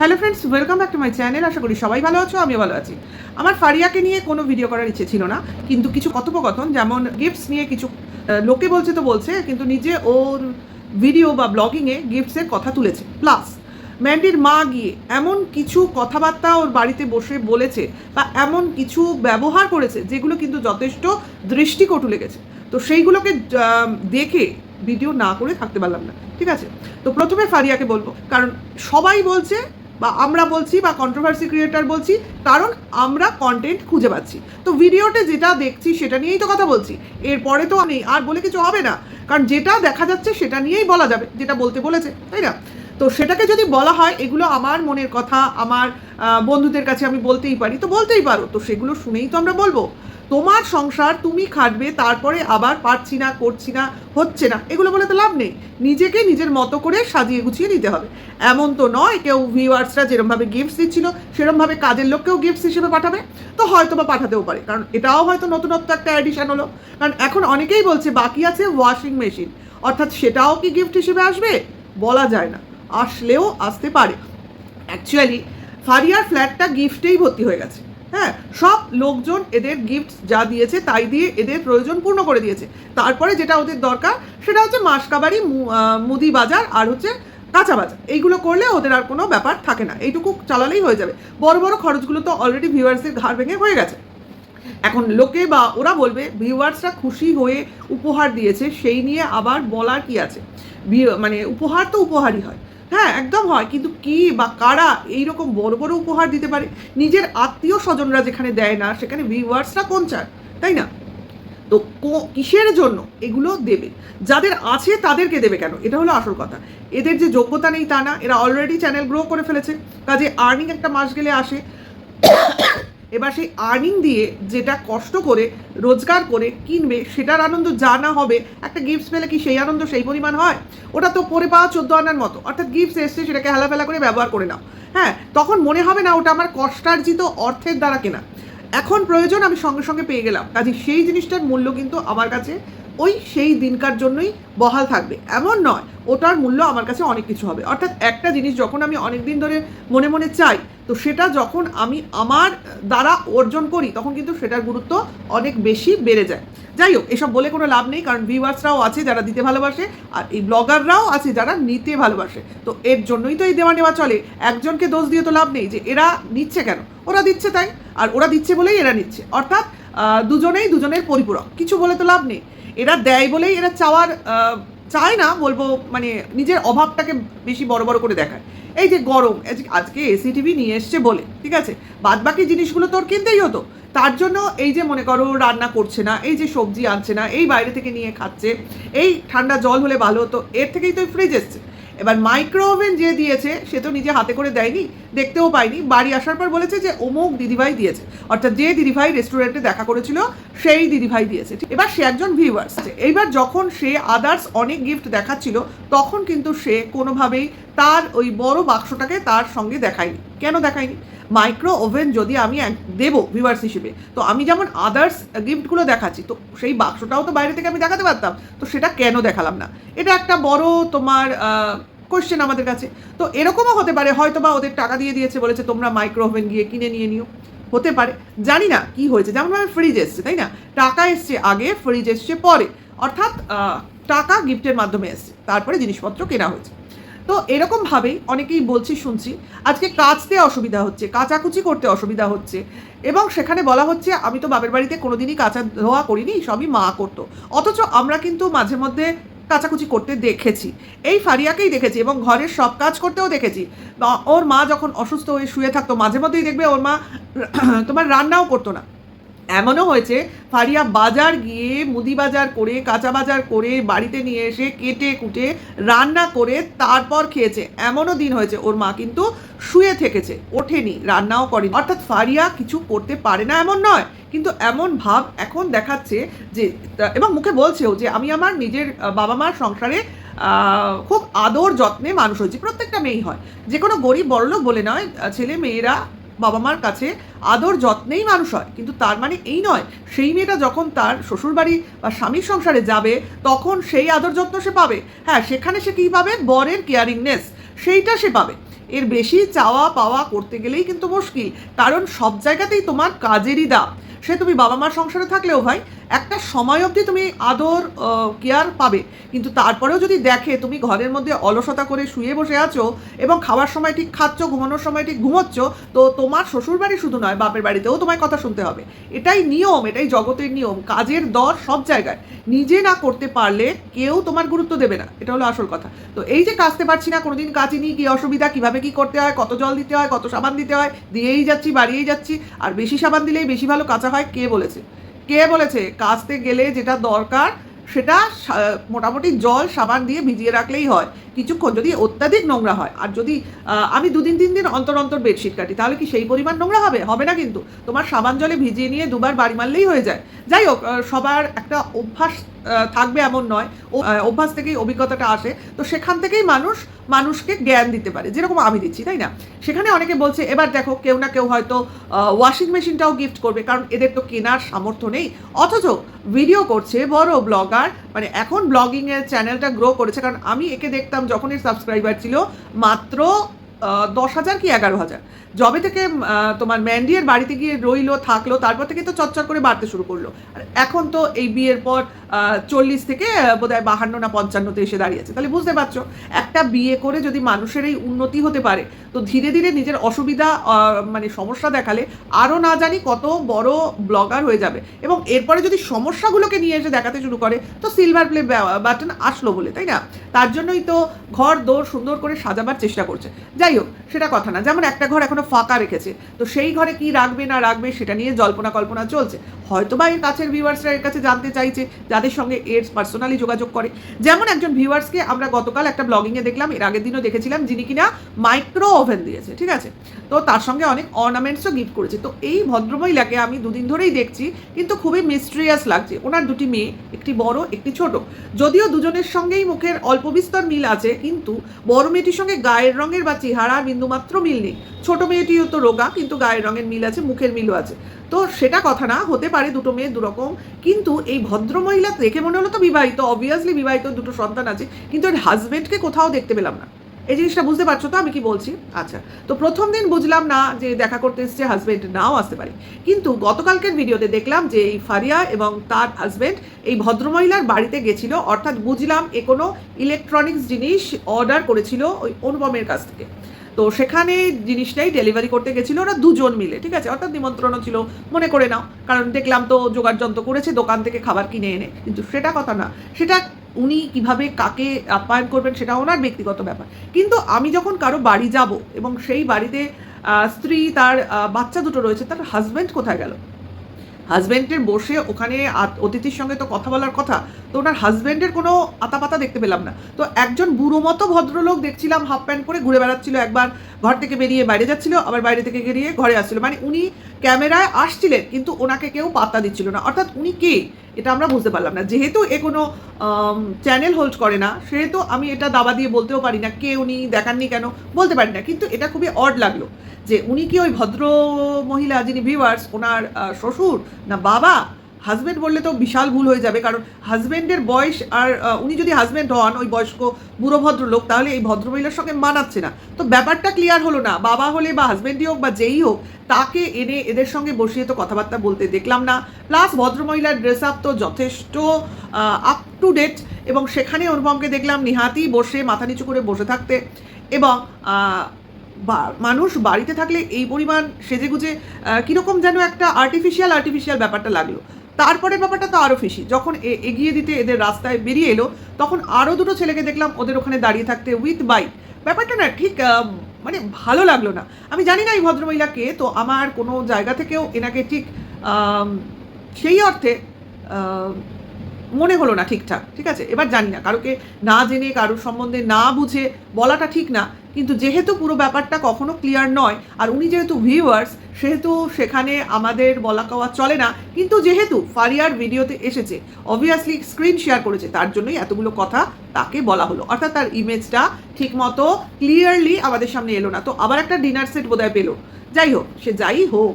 Hello friends, welcome back to my channel. আশা করি সবাই ভালো আছো, আমিও ভালো আছি। আমার ফারিয়াকে নিয়ে কোনো ভিডিও করার ইচ্ছে ছিল না, কিন্তু কিছু কথোপকথন, যেমন গিফটস নিয়ে কিছু লোকে বলছে তো বলছে, কিন্তু নিজে ওর ভিডিও বা ব্লগিংয়ে গিফটসের কথা তুলেছে। প্লাস ম্যান্ডির মা গিয়ে এমন কিছু কথাবার্তা ওর বাড়িতে বসে বলেছে বা এমন কিছু ব্যবহার করেছে যেগুলো কিন্তু যথেষ্ট দৃষ্টিকটু লেগেছে। তো সেইগুলোকে দেখে ভিডিও না করে থাকতে পারলাম না, ঠিক আছে? তো প্রথমে ফারিয়াকে বলবো, কারণ সবাই বলছে বা আমরা বলছি বা কন্ট্রোভার্সি ক্রিয়েটার বলছি, কারণ আমরা কন্টেন্ট খুঁজে পাচ্ছি। তো ভিডিওতে যেটা দেখছি সেটা নিয়েই তো কথা বলছি, এরপরে তো নেই আর বলে কিছু হবে না, কারণ যেটা দেখা যাচ্ছে সেটা নিয়েই বলা যাবে, যেটা বলতে বলেছে, তাই না? তো সেটাকে যদি বলা হয় এগুলো আমার মনের কথা, আমার বন্ধুদের কাছে আমি বলতেই পারি, তো বলতেই পারো, তো সেগুলো শুনেই তো আমরা বলবো। তোমার সংসার তুমি খাটবে, তারপরে আবার পারছি না, করছি না, হচ্ছে না, এগুলো বলে তো লাভ নেই। নিজেকে নিজের মতো করে সাজিয়ে গুছিয়ে নিতে হবে। এমন তো নয় কেউ ভিউয়ার্সরা যেরমভাবে গিফটস দিচ্ছিল সেরমভাবে কাজের লোককেও গিফটস হিসেবে পাঠাবে। তো হয়তো বা পাঠাতেও পারে, কারণ এটাও হয়তো নতুনত্ব একটা অ্যাডিশন হলো। কারণ এখন অনেকেই বলছে বাকি আছে ওয়াশিং মেশিন, অর্থাৎ সেটাও কি গিফট হিসেবে আসবে বলা যায় না, আসলেও আসতে পারে। অ্যাকচুয়ালি ফারিয়ার ফ্ল্যাটটা গিফটেই ভর্তি হয়ে গেছে। হ্যাঁ, সব লোকজন এদের গিফট যা দিয়েছে তাই দিয়ে এদের প্রয়োজন পূর্ণ করে দিয়েছে। তারপরে যেটা ওদের দরকার সেটা হচ্ছে মাসকাবারি, মুদি বাজার আর হচ্ছে কাঁচা বাজার, এইগুলো করলে ওদের আর কোনো ব্যাপার থাকে না, এইটুকু চালালেই হয়ে যাবে। বড় বড় খরচগুলো তো অলরেডি ভিউয়ার্সদের ঘাড় ভেঙে হয়ে গেছে। এখন লোকে বা ওরা বলবে ভিউয়ার্সরা খুশি হয়ে উপহার দিয়েছে, সেই নিয়ে আবার বলার কি আছে? মানে উপহার তো উপহারই হয়, হ্যাঁ একদম হয়, কিন্তু কি বা কারা এইরকম বড় বড় উপহার দিতে পারে? নিজের আত্মীয় স্বজনরা যেখানে দেয় না, সেখানে ভিউয়ার্সরা কোন চায়, তাই না? তো কিসের জন্য এগুলো দেবে? যাদের আছে তাদেরকে দেবে কেন, এটা হলো আসল কথা। এদের যে যোগ্যতা নেই তা না, এরা অলরেডি চ্যানেল গ্রো করে ফেলেছে, কাজে আর্নিং একটা মাস গেলে আসে। এবার সেই আর্নিং দিয়ে যেটা কষ্ট করে রোজগার করে কিনবে সেটার আনন্দ যা না হবে, একটা গিফটস পেলে কি সেই আনন্দ সেই পরিমাণ হয়? ওটা তো পরে পাওয়া 14 আনার মতো, অর্থাৎ গিফটস এসছে সেটাকে হেলাফেলা করে ব্যবহার করে নাও। হ্যাঁ, তখন মনে হবে না ওটা আমার কষ্টার্জিত অর্থের দ্বারা কেনা, এখন প্রয়োজন আমি সঙ্গে সঙ্গে পেয়ে গেলাম, কাজে সেই জিনিসটার মূল্য কিন্তু আমার কাছে ওই সেই দিনকার জন্যই বহাল থাকবে, এমন নয় ওটার মূল্য আমার কাছে অনেক কিছু হবে। অর্থাৎ একটা জিনিস যখন আমি অনেক দিন ধরে মনে মনে চাই, তো সেটা যখন আমি আমার দ্বারা অর্জন করি তখন কিন্তু সেটার গুরুত্ব অনেক বেশি বেড়ে যায়। যাই হোক, এসব বলে কোনো লাভ নেই, কারণ ভিউয়ার্সরাও আছে যারা দিতে ভালোবাসে, আর এই ব্লগাররাও আছে যারা নিতে ভালোবাসে। তো এর জন্যই তো এই দেওয়া নেওয়া চলে। একজনকে দোষ দিয়ে তো লাভ নেই যে এরা নিচ্ছে কেন, ওরা দিচ্ছে তাই, আর ওরা দিচ্ছে বলেই এরা নিচ্ছে, অর্থাৎ দুজনেই দুজনের পরিপূরক, কিছু বলে তো লাভ নেই। এরা দেয় বলেই এরা চায় না বলবো, মানে নিজের অভাবটাকে বেশি বড় বড় করে দেখায়। এই যে গরম, আজকে এসি টিভি নিয়ে এসছে বলে, ঠিক আছে, বাদ বাকি জিনিসগুলো তোর কিনতেই হতো। তার জন্য এই যে মনে করো রান্না করছে না, এই যে সবজি আনছে না, এই বাইরে থেকে নিয়ে খাচ্ছে, এই ঠান্ডা জল হলে ভালো হতো, এর থেকেই তো ফ্রিজ এসছে। এবার মাইক্রো ওভেন যে দিয়েছে সে তো নিজে হাতে করে দেয়নি, দেখতেও পাইনি, বাড়ি আসার পর বলেছে যে অমুক দিদিভাই দিয়েছে, অর্থাৎ যে দিদিভাই রেস্টুরেন্টে দেখা করেছিল সেই দিদিভাই দিয়েছে। এবার সে একজন ভিউয়ার্স, এইবার যখন সে আদার্স অনেক গিফট দেখাচ্ছিল তখন কিন্তু সে কোনোভাবেই তার ওই বড় বাক্সটাকে তার সঙ্গে দেখায়নি। কেন দেখায়নি? মাইক্রো ওভেন যদি আমি দেবো ভিউয়ার্স হিসেবে, তো আমি যেমন আদার্স গিফটগুলো দেখাচ্ছি, তো সেই বাক্সটাও তো বাইরে থেকে আমি দেখাতে পারতাম, তো সেটা কেন দেখালাম না? এটা একটা বড় তোমার কোয়েশ্চেন আমাদের কাছে। তো এরকমও হতে পারে হয়তো বা ওদের টাকা দিয়ে দিয়েছে, বলেছে তোমরা মাইক্রো ওভেন গিয়ে কিনে নিয়ে নিও, হতে পারে, জানি না কি হয়েছে। যেমনভাবে ফ্রিজ এসছে, তাই না, টাকা এসছে আগে, ফ্রিজ এসছে পরে, অর্থাৎ টাকা গিফটের মাধ্যমে এসছে, তারপরে জিনিসপত্র কেনা হয়েছে। তো এরকমভাবেই অনেকেই বলছি শুনছি আজকে কাচতে অসুবিধা হচ্ছে, কাচাকুচি করতে অসুবিধা হচ্ছে, এবং সেখানে বলা হচ্ছে আমি তো বাপের বাড়িতে কোনোদিনই কাচা ধোয়া করিনি, সবই মা করতো, অথচ আমরা কিন্তু মাঝে মধ্যে কাচাকুচি করতে দেখেছি, এই ফারিয়াকেই দেখেছি, এবং ঘরের সব কাজ করতেও দেখেছি। ওর মা যখন অসুস্থ হয়ে শুয়ে থাকতো মাঝে মধ্যেই দেখবে ওর মা তোমার রান্নাও করতো না। এমনও হয়েছে ফারিয়া বাজার গিয়ে মুদি বাজার করে, কাঁচা বাজার করে বাড়িতে নিয়ে এসে কেটে কুটে রান্না করে তারপর খেয়েছে, এমনও দিন হয়েছে ওর মা কিন্তু শুয়ে থেকেছে, ওঠেনি, রান্নাও করেনি। অর্থাৎ ফারিয়া কিছু করতে পারে না এমন নয়, কিন্তু এমন ভাব এখন দেখাচ্ছে যে, এবং মুখে বলছেও যে আমি আমার নিজের বাবা মার সংসারে খুব আদর যত্নে মানুষ হয়েছি, প্রত্যেকটা মেয়েই হয়, যে কোনো গরিব বড়লোক বলে নয়, ছেলে মেয়েরা বাবা মার কাছে আদর যত্নেই মানুষ হয়, কিন্তু তার মানে এই নয় সেই মেয়েটা যখন তার শ্বশুরবাড়ি বা স্বামীর সংসারে যাবে তখন সেই আদর যত্ন সে পাবে। হ্যাঁ, সেখানে সে কী পাবে? বরের কেয়ারিংনেস, সেইটা সে পাবে। এর বেশি চাওয়া পাওয়া করতে গেলেই কিন্তু মুশকিল, কারণ সব জায়গাতেই তোমার কাজেরই দাম। সে তুমি বাবা মার সংসারে থাকলেও ভাই একটা সময় অবধি তুমি আদর কেয়ার পাবে, কিন্তু তারপরেও যদি দেখে তুমি ঘরের মধ্যে অলসতা করে শুয়ে বসে আছো এবং খাওয়ার সময় ঠিক খাচ্ছ, ঘুমানোর সময় ঠিক ঘুমোচ্ছ, তো তোমার শ্বশুর বাড়ি শুধু নয়, বাপের বাড়িতেও তোমায় কথা শুনতে হবে। এটাই নিয়ম, এটাই জগতের নিয়ম। কাজের দর সব জায়গায়। নিজে না করতে পারলে কেউ তোমার গুরুত্ব দেবে না, এটা হলো আসল কথা। তো এই যে কাচতে পারছি না, কোনোদিন কাচিনি, কি অসুবিধা, কিভাবে কি করতে হয়, কত জল দিতে হয়, কত সাবান দিতে হয়, দিয়েই যাচ্ছি, বাড়িয়েই যাচ্ছি। আর বেশি সাবান দিলেই বেশি ভালো কাচা হয়, কে বলেছে? কে বলেছে? কাচতে গেলে যেটা দরকার সেটা মোটামুটি জল সাবান দিয়ে ভিজিয়ে রাখলেই হয় কিছুক্ষণ, যদি অত্যাধিক নোংরা হয়। আর যদি আমি 2-3 দিন অন্তর অন্তর বেডশিট কাটি, তাহলে কি সেই পরিমাণ নোংরা হবে? হবে না কিন্তু। তোমার সাবান জলে ভিজিয়ে নিয়ে 2বার বাড়ি মারলেই হয়ে যায়। যাই হোক, সবার একটা অভ্যাস থাকবে এমন নয়, অভ্যাস থেকেই অভিজ্ঞতাটা আসে। তো সেখান থেকেই মানুষকে জ্ঞান দিতে পারে, যেরকম আমি দিচ্ছি, তাই না? সেখানে অনেকে বলছে এবার দেখো কেউ না কেউ হয়তো ওয়াশিং মেশিনটাও গিফট করবে, কারণ এদের তো কেনার সামর্থ্য নেই, অথচ ভিডিও করছে, বড় ব্লগার, মানে এখন ব্লগিংয়ের চ্যানেলটা গ্রো করেছে। কারণ আমি একে দেখতাম যখন এর সাবস্ক্রাইবার ছিল মাত্র 10,000 কি 11,000। যবে থেকে তোমার ম্যান্ডিয়ের বাড়িতে গিয়ে রইলো, থাকলো, তারপর থেকে তো চচ্চর করে বাড়তে শুরু করলো। আর এখন তো এই বিয়ের পর 40 থেকে বোধহয় 52 না 55-তে এসে দাঁড়িয়েছে। তাহলে বুঝতে পারছো, একটা বিয়ে করে যদি মানুষের এই উন্নতি হতে পারে, তো ধীরে ধীরে নিজের অসুবিধা মানে সমস্যা দেখালে আরও না জানি কত বড় ব্লগার হয়ে যাবে। এবং এরপরে যদি সমস্যাগুলোকে নিয়ে এসে দেখাতে শুরু করে, তো সিলভার প্লে বাটন আসলো বলে, তাই না? তার জন্যই তো ঘর দোর সুন্দর করে সাজাবার চেষ্টা করছে। যাই হোক, সেটা কথা না। যেমন একটা ঘর এখনো ফাঁকা রেখেছে, তো সেই ঘরে কি রাখবে না রাখবে সেটা নিয়ে জল্পনা কল্পনা চলছে। হয়তো বা এর কাছের ভিউয়ার্সরা এর কাছে জানতে চাইছে, যাদের সঙ্গে এর পার্সোনালি যোগাযোগ করে। যেমন একজন ভিউয়ার্সকে আমরা গতকাল একটা ব্লগিংয়ে দেখলাম, এর আগের দিনও দেখেছিলাম, যিনি কিনা মাইক্রো ওভেন দিয়েছে, ঠিক আছে? তো তার সঙ্গে অনেক অর্নামেন্টসও গিফট করেছে। তো এই ভদ্রমহিলাকে আমি 2 দিন ধরেই দেখছি, কিন্তু খুবই মিস্ট্রিয়াস লাগছে। ওনার 2টি মেয়ে, একটি বড় একটি ছোট। যদিও দুজনের সঙ্গেই মুখের অল্প বিস্তর মিল আছে, কিন্তু বড় মেয়েটির সঙ্গে গায়ের রঙের বা চেহারা বিন্দুমাত্র মিল নেই। ছোট মেয়েটিও তো রোগা, কিন্তু গায়ের রঙের মিল আছে, মুখের মিলও আছে। তো সেটা কথা না, হতে পারে দুটো মেয়ে দুরকম, কিন্তু এই ভদ্রমহিলা দেখে মনে হলো তো বিবাহিত, অবভিয়াসলি বিবাহিত, 2টো সন্তান আছে, কিন্তু এর হাজবেন্ডকে কোথাও দেখতে পেলাম না। এই জিনিসটা বুঝতে পারছো তো আমি কি বলছি? আচ্ছা, তো প্রথম দিন বুঝলাম না যে দেখা করতে এসছে, হাজবেন্ড নাও আসতে পারে, কিন্তু গতকালকের ভিডিওতে দেখলাম যে এই ফারিয়া এবং তার হাজবেন্ড এই ভদ্রমহিলার বাড়িতে গেছিল, অর্থাৎ বুঝলাম এ কোনো ইলেকট্রনিক্স জিনিস অর্ডার করেছিল ওই অনুপমের কাছ থেকে। তো সেখানে জিনিসটাই ডেলিভারি করতে গেছিলো ওরা 2জন মিলে, ঠিক আছে? অর্থাৎ নিমন্ত্রণও ছিল মনে করে নাও, কারণ দেখলাম তো জোগাড় যন্ত্র করেছে দোকান থেকে খাবার কিনে এনে। কিন্তু সেটা কথা না, সেটা উনি কিভাবে কাকে আপ্যায়ন করবেন সেটা ওনার ব্যক্তিগত ব্যাপার। কিন্তু আমি যখন কারো বাড়ি যাব এবং সেই বাড়িতে স্ত্রী, তার বাচ্চা দুটো রয়েছে, তার হাজব্যান্ড কোথায় গেল? হাজব্যান্ডের বসে ওখানে অতিথির সঙ্গে তো কথা বলার কথা, তো ওনার হাজব্যান্ডের কোনো আতাপাতা দেখতে পেলাম না। তো একজন বুড়ো মতো ভদ্রলোক দেখছিলাম হাফ প্যান্ট পরে ঘুরে বেড়াচ্ছিল, একবার ঘর থেকে বেরিয়ে বাইরে যাচ্ছিল, আবার বাইরে থেকে বেরিয়ে ঘরে আসছিল। মানে উনি ক্যামেরায় আসছিলেন, কিন্তু ওনাকে কেউ পাত্তা দিচ্ছিল না। অর্থাৎ উনি কে এটা আমরা বুঝতে পারলাম না। যেহেতু এ কোনো চ্যানেল হোল্ড করে না, সেহেতু আমি এটা দাবা দিয়ে বলতেও পারি না কে উনি, দেখাননি কেন বলতে পারি না। কিন্তু এটা খুবই অড লাগলো যে উনি কি ওই ভদ্র মহিলা যিনি ভিউয়ার্স, ওনার শ্বশুর না বাবা? হাজব্যান্ড বললে তো বিশাল ভুল হয়ে যাবে, কারণ হাজব্যান্ডের বয়স আর উনি যদি হাজব্যান্ড হন ওই বয়স্ক বুড়ো ভদ্রলোক, তাহলে এই ভদ্রমহিলার সঙ্গে মানাচ্ছে না। তো ব্যাপারটা ক্লিয়ার হলো না। বাবা হলে বা হাজব্যান্ডই হোক বা যেই হোক, তাকে এনে এদের সঙ্গে বসিয়ে তো কথাবার্তা বলতে দেখলাম না। প্লাস ভদ্রমহিলার ড্রেস আপ তো যথেষ্ট আপ টু ডেট, এবং সেখানে অনুপমকে দেখলাম নিহাতি বসে মাথা নিচু করে বসে থাকতে। এবং মানুষ বাড়িতে থাকলে এই পরিমাণ সেজেগুজে কীরকম যেন একটা আর্টিফিশিয়াল ব্যাপারটা লাগলো। তারপরের ব্যাপারটা তো আরও ফিসি, যখন এগিয়ে দিতে এদের রাস্তায় বেরিয়ে এলো, তখন আরও 2টো ছেলেকে দেখলাম ওদের ওখানে দাঁড়িয়ে থাকতে উইথ বাইক। ব্যাপারটা না ঠিক মানে ভালো লাগলো না। আমি জানি না এই ভদ্রমহিলাকে, তো আমার কোনো জায়গা থেকেও এনাকে ঠিক সেই অর্থে মনে হলো না ঠিকঠাক, ঠিক আছে? এবার জানি না, কারোকে না জেনে কারোর সম্বন্ধে না বুঝে বলাটা ঠিক না, কিন্তু যেহেতু পুরো ব্যাপারটা কখনো ক্লিয়ার নয়, আর উনি যেহেতু ভিউয়ার্স, সেহেতু সেখানে আমাদের বলা কওয়া চলে না। কিন্তু যেহেতু ফারিয়ার ভিডিওতে এসেছে, অবভিয়াসলি স্ক্রিন শেয়ার করেছে, তার জন্যই এতগুলো কথা তাকে বলা হলো, অর্থাৎ তার ইমেজটা ঠিকমতো ক্লিয়ারলি আমাদের সামনে এলো না। তো আবার একটা ডিনার সেট বোধহয় পেলো। যাই হোক, সে যাই হোক,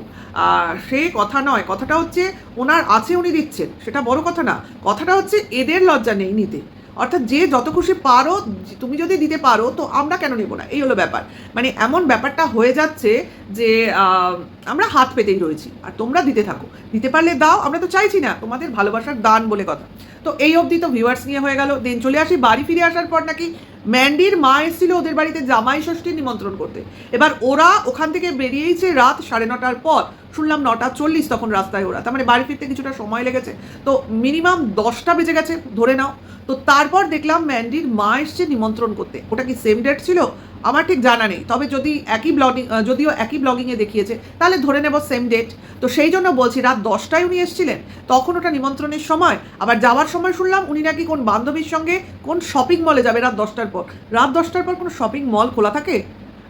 সে কথা নয়। কথাটা হচ্ছে ওনার আছে, উনি দিচ্ছেন, সেটা বড় কথা না। কথাটা হচ্ছে এদের লজ্জা নেই নিতে। অর্থাৎ যে যত খুশি পারো, তুমি যদি দিতে পারো তো আমরা কেন নেবো না, এই হলো ব্যাপার। মানে এমন ব্যাপারটা হয়ে যাচ্ছে যে আমরা হাত পেতেই রয়েছি, আর তোমরা দিতে থাকো, দিতে পারলে দাও, আমরা তো চাইছি না, তোমাদের ভালোবাসার দান বলে কথা। তো এই অবধি তো ভিউয়ার্স নিয়ে হয়ে গেল। দেন চলে আসি, বাড়ি ফিরে আসার পর নাকি ম্যান্ডির মা এসেছিল ওদের বাড়িতে জামাই ষষ্ঠীর নিমন্ত্রণ করতে। এবার ওরা ওখান থেকে বেরিয়েছে রাত 9:30 পর, শুনলাম 9:40 তখন রাস্তায় ওরা, তার মানে বাড়ি ফিরতে কিছুটা সময় লেগেছে, তো মিনিমাম 10টা বেজে গেছে ধরে নাও। তো তারপর দেখলাম ম্যান্ডির মা এসছে নিমন্ত্রণ করতে। ওটা কি সেম ডেট ছিল আমার ঠিক জানা নেই, তবে যদিও একই ব্লগিংয়ে দেখিয়েছে তাহলে ধরে নেব সেম ডেট। তো সেই জন্য বলছি রাত 10টায় উনি এসেছিলেন, তখন ওটা নিমন্ত্রণের সময়। আবার যাওয়ার সময় শুনলাম উনি নাকি কোন বান্ধবীর সঙ্গে কোন শপিং মলে যাবে রাত 10টার পর। রাত 10টার পর কোনো শপিং মল খোলা থাকে?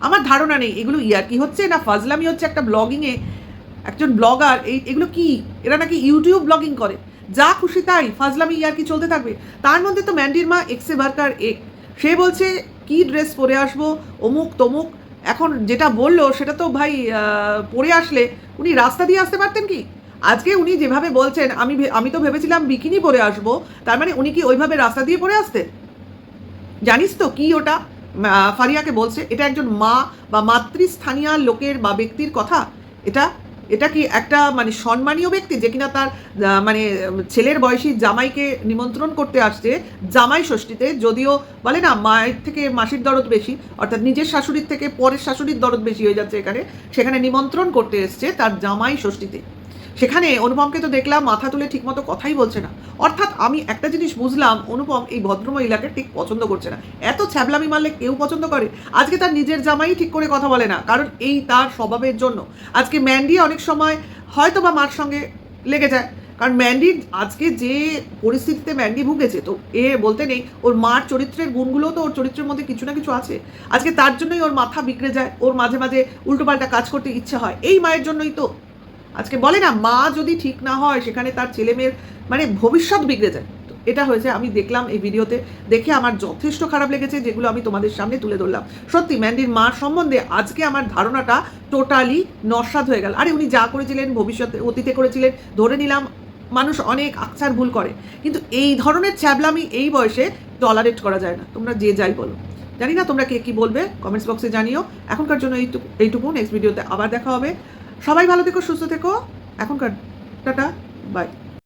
আমার ধারণা নেই এগুলো ইয়ার্কি হচ্ছে না ফাজলামি হচ্ছে একটা ব্লগিংয়ে। একজন ব্লগার এগুলো কি, এরা নাকি ইউটিউব ব্লগিং করে, যা খুশি তাই ফাজলামি ইয়ার্কি চলতে থাকবে। তার মধ্যে তো ম্যান্ডির মা এক্সে বার্কার সে বলছে কি ড্রেস পরে আসবো, অমুক তমুক। এখন যেটা বললো সেটা তো ভাই পরে আসলে উনি রাস্তা দিয়ে আসতে পারতেন কি? আজকে উনি যেভাবে বলছেন, আমি তো ভেবেছিলাম বিকিনি পরে আসবো, তার মানে উনি কি ওইভাবে রাস্তা দিয়ে পরে আসতেন? জানিস তো কি ওটা? ফারিয়াকে বলছে এটা একজন মা বা মাতৃস্থানীয় লোকের বা ব্যক্তির কথা। এটা এটা কি একটা মানে সম্মানীয় ব্যক্তি যে কিনা তার মানে ছেলের বয়সী জামাইকে নিমন্ত্রণ করতে আসছে জামাই ষষ্ঠীতে? যদিও বলে না মায়ের থেকে মাসির দরদ বেশি, অর্থাৎ নিজের শাশুড়ির থেকে পরের শাশুড়ির দরদ বেশি হয়ে যাচ্ছে এখানে। সেখানে নিমন্ত্রণ করতে এসছে তার জামাই ষষ্ঠীতে। সেখানে অনুপমকে তো দেখলাম মাথা তুলে ঠিকমতো কথাই বলছে না। অর্থাৎ আমি একটা জিনিস বুঝলাম, অনুপম এই ভদ্রমহিলাকে ঠিক পছন্দ করছে না। এত ছ্যাবলামি মারলে কেউ পছন্দ করে? আজকে তার নিজের জামাই ঠিক করে কথা বলে না, কারণ এই তার স্বভাবের জন্য। আজকে ম্যান্ডি অনেক সময় হয়তো বা মার সঙ্গে লেগে যায়, কারণ ম্যান্ডির আজকে যে পরিস্থিতিতে ম্যান্ডি ভুগেছে, তো বলতে নেই ওর মার চরিত্রের গুণগুলো তো ওর চরিত্রের মধ্যে কিছু না কিছু আছে। আজকে তার জন্যই ওর মাথা বিগড়ে যায়, ওর মাঝে মাঝে উল্টোপাল্টা কাজ করতে ইচ্ছে হয়, এই মায়ের জন্যই তো। আজকে বলে না মা যদি ঠিক না হয় সেখানে তার ছেলে মেয়ের মানে ভবিষ্যৎ বিগড়ে যায়। তো এটা হয়েছে, আমি দেখলাম এই ভিডিওতে, দেখে আমার যথেষ্ট খারাপ লেগেছে, যেগুলো আমি তোমাদের সামনে তুলে ধরলাম। সত্যি ম্যান্ডির মার সম্বন্ধে আজকে আমার ধারণাটা টোটালি নস্বাত হয়ে গেল। আরে উনি যা করেছিলেন ভবিষ্যতে অতীতে করেছিলেন, ধরে নিলাম মানুষ অনেক আকছার ভুল করে, কিন্তু এই ধরনের ছ্যাবলামি এই বয়সে টলারেট করা যায় না। তোমরা যে যাই বলো, জানি না তোমরা কে কী বলবে, কমেন্টস বক্সে জানিও। এখনকার জন্য এইটুকু, নেক্সট ভিডিওতে আবার দেখা হবে। সবাই ভালো থেকো, সুস্থ থেকো। এখনকার টাটা, বাই।